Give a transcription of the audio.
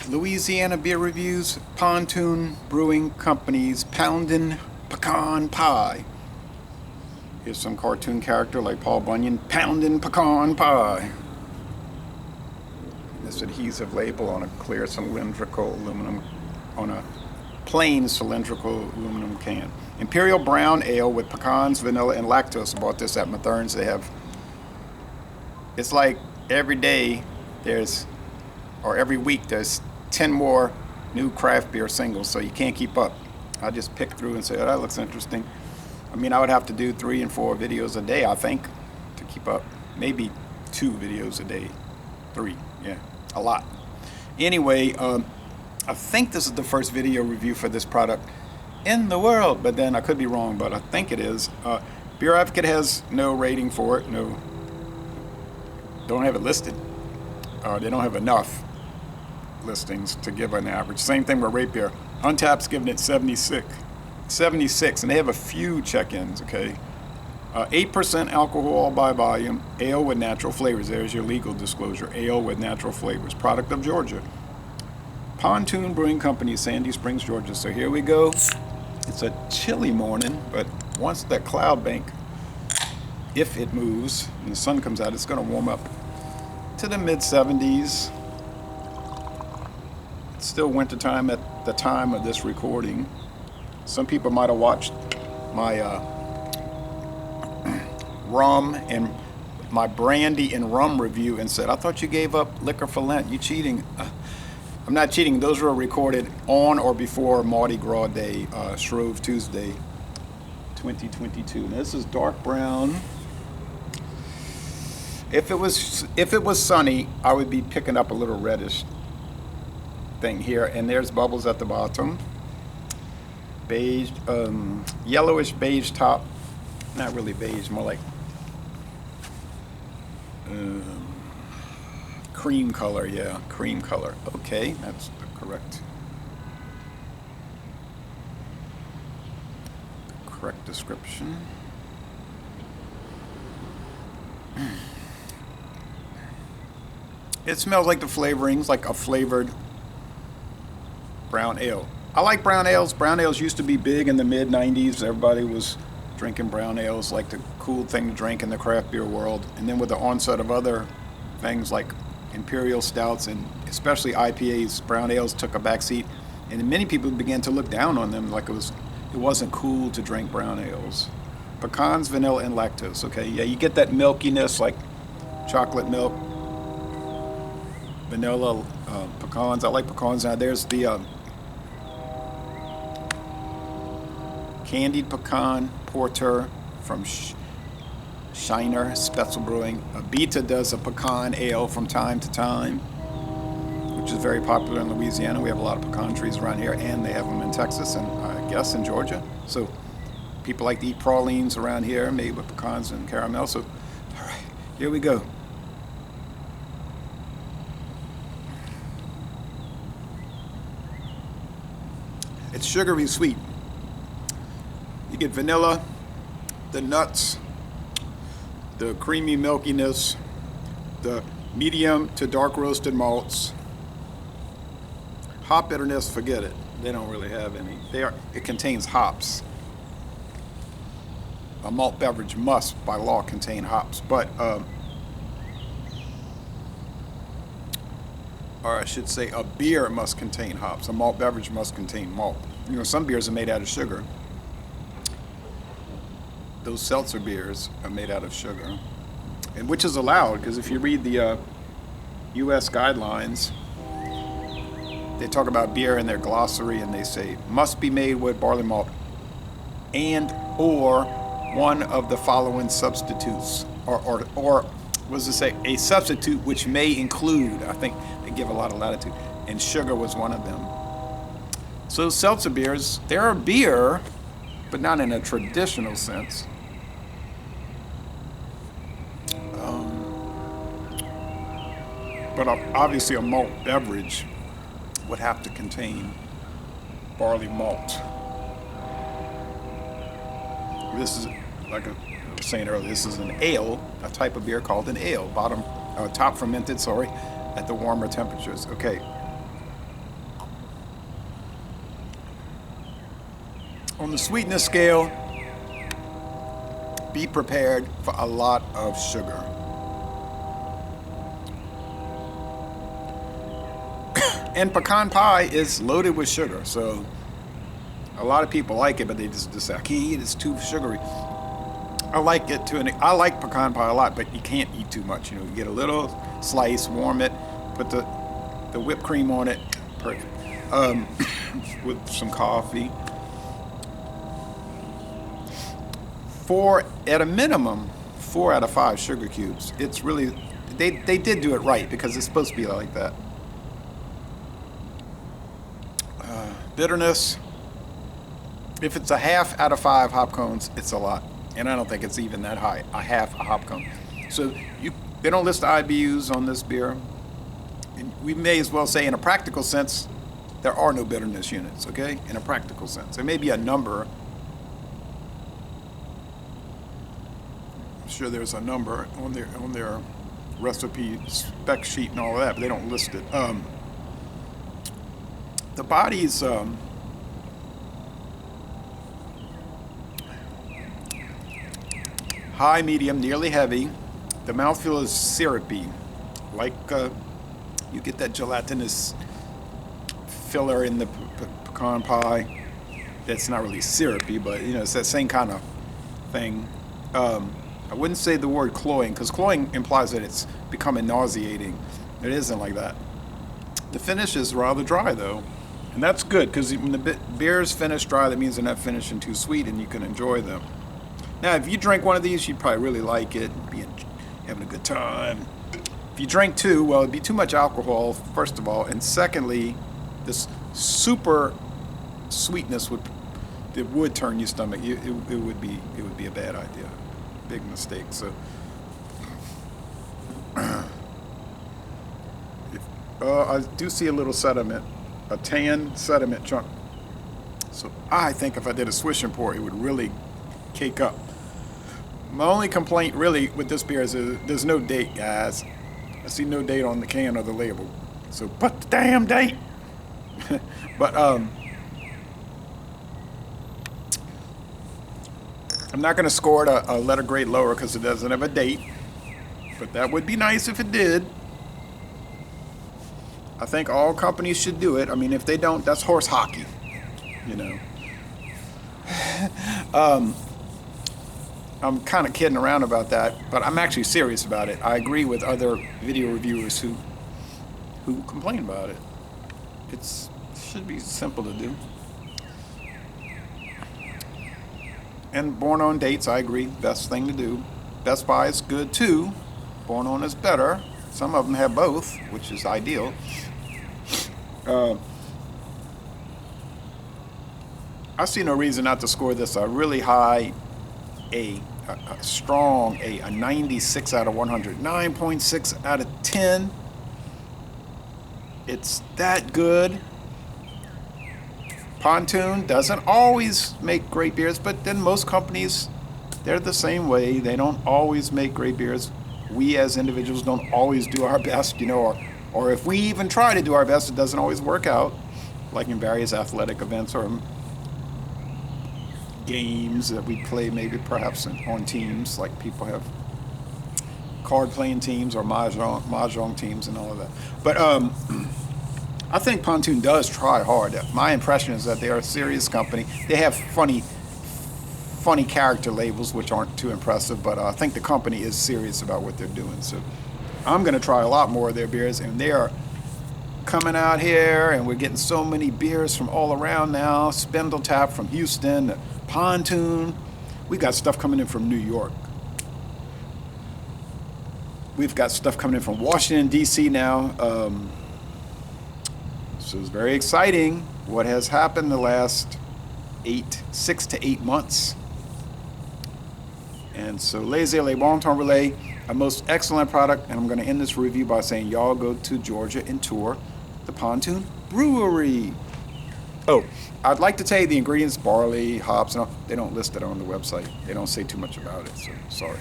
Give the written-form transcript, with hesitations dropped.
Louisiana beer reviews, Pontoon Brewing Company's Poundin Pecan Pie. Here's some cartoon character like Paul Bunyan, Poundin Pecan Pie. This adhesive label on a clear cylindrical aluminum, on a plain cylindrical aluminum can. Imperial Brown Ale with pecans, vanilla, and lactose. I bought this at Mathern's. They have, it's like every day there's, or every week there's 10 more new craft beer singles, so you can't keep up. I just pick through and say, oh, that looks interesting. I mean, I would have to do 3 and 4 videos a day, I think, to keep up. Maybe 2 videos a day. 3, yeah, a lot. Anyway, I think this is the first video review for this product in the world, but then I could be wrong, but I think it is. Beer Advocate has no rating for it, no, don't have it listed. They don't have enough listings to give an average. Same thing with Rate Beer. Untapped's giving it 76, and they have a few check-ins, okay? 8% alcohol by volume, ale with natural flavors. There's your legal disclosure, ale with natural flavors. Product of Georgia. Pontoon Brewing Company, Sandy Springs, Georgia. So here we go. It's a chilly morning, but once that cloud bank, if it moves and the sun comes out, it's going to warm up to the mid-70s. It's still wintertime at the time of this recording. Some people might have watched my rum and my brandy and rum review and said, I thought you gave up liquor for Lent. You cheating. I'm not cheating. Those were recorded on or before Mardi Gras Day, Shrove Tuesday, 2022. Now, this is dark brown. If it was sunny, I would be picking up a little reddish thing here. And there's bubbles at the bottom. Beige, yellowish beige top. Not really beige, more like cream color, yeah, cream color. Okay, that's the correct description. It smells like the flavorings, like a flavored brown ale. I like brown ales. Brown ales used to be big in the mid-90s. Everybody was drinking brown ales, like the cool thing to drink in the craft beer world. And then with the onset of other things like Imperial Stouts and especially IPAs, brown ales took a backseat, and many people began to look down on them like it wasn't cool to drink brown ales. Pecans, vanilla, and lactose. Okay, yeah, you get that milkiness like chocolate milk, vanilla, pecans. I like pecans. Now there's the candied pecan porter from Shiner Spetzel Brewing. Beta does a pecan ale from time to time, which is very popular in Louisiana. We have a lot of pecan trees around here, and they have them in Texas and I guess in Georgia. So people like to eat pralines around here made with pecans and caramel. So, all right, here we go. It's sugary sweet. You get vanilla, the nuts, the creamy milkiness, the medium to dark roasted malts. Hop bitterness, forget it. They don't really have any. It contains hops. A malt beverage must, by law, contain hops. But, or I should say, a beer must contain hops. A malt beverage must contain malt. You know, some beers are made out of sugar. Those seltzer beers are made out of sugar, and which is allowed because if you read the U.S. guidelines, they talk about beer in their glossary and they say must be made with barley malt and or one of the following substitutes, or what does it say? A substitute which may include. I think they give a lot of latitude, and sugar was one of them. So seltzer beers, they're a beer, but not in a traditional sense. But obviously a malt beverage would have to contain barley malt. This is, like I was saying earlier, this is an ale, a type of beer called an ale, top fermented, at the warmer temperatures. Okay. On the sweetness scale, be prepared for a lot of sugar. And pecan pie is loaded with sugar, so a lot of people like it, but they just say, I can't eat it, it's too sugary. I like it too, and I like pecan pie a lot, but you can't eat too much. You know, you get a little slice, warm it, put the whipped cream on it, perfect. With some coffee. At a minimum, 4 out of 5 sugar cubes. It's really, they did do it right because it's supposed to be like that. Bitterness, if it's a half out of 5 hop cones, it's a lot. And I don't think it's even that high, a half a hop cone. So they don't list the IBUs on this beer. And we may as well say in a practical sense, there are no bitterness units, okay? In a practical sense. There may be a number. I'm sure there's a number on their recipe spec sheet and all of that, but they don't list it. The body's high, medium, nearly heavy. The mouthfeel is syrupy, like you get that gelatinous filler in the pecan pie. That's not really syrupy, but you know, it's that same kind of thing. I wouldn't say the word cloying, because cloying implies that it's becoming nauseating. It isn't like that. The finish is rather dry, though, and that's good, because when the beers finish dry, that means they're not finishing too sweet, and you can enjoy them. Now, if you drink one of these, you'd probably really like it, be having a good time. If you drink 2, well, it'd be too much alcohol, first of all, and secondly, this super sweetness would turn your stomach. It would be a bad idea, big mistake. So, I do see a little sediment, a tan sediment chunk. So I think if I did a swish and pour, it would really cake up. My only complaint really with this beer is there's no date, guys. I see no date on the can or the label. So put the damn date. But I'm not going to score it a letter grade lower because it doesn't have a date. But that would be nice if it did. I think all companies should do it. I mean, if they don't, that's horse hockey, you know. I'm kind of kidding around about that, but I'm actually serious about it. I agree with other video reviewers who complain about it. It should be simple to do. And born on dates, I agree, best thing to do. Best Buy is good too. Born on is better. Some of them have both, which is ideal. I see no reason not to score this a really high A, a strong A, a 96 out of 100, 9.6 out of 10. It's that good. Pontoon doesn't always make great beers, but then most companies, they're the same way. They don't always make great beers. We as individuals don't always do our best, you know, or if we even try to do our best, it doesn't always work out, like in various athletic events or games that we play, maybe perhaps on teams, like people have card playing teams or mahjong teams and all of that. But I think Pontoon does try hard. My impression is that they are a serious company. They have funny character labels, which aren't too impressive, but I think the company is serious about what they're doing. So I'm going to try a lot more of their beers, and they are coming out here, and we're getting so many beers from all around now. Spindle Tap from Houston, Pontoon. We got stuff coming in from New York. We've got stuff coming in from Washington, D.C. now. So it's very exciting what has happened the last 6 to 8 months. And so Les Le Bon Temps Relais, a most excellent product, and I'm going to end this review by saying y'all go to Georgia and tour the Pontoon Brewery. Oh, I'd like to tell you the ingredients, barley, hops, and all, they don't list it on the website. They don't say too much about it, so sorry.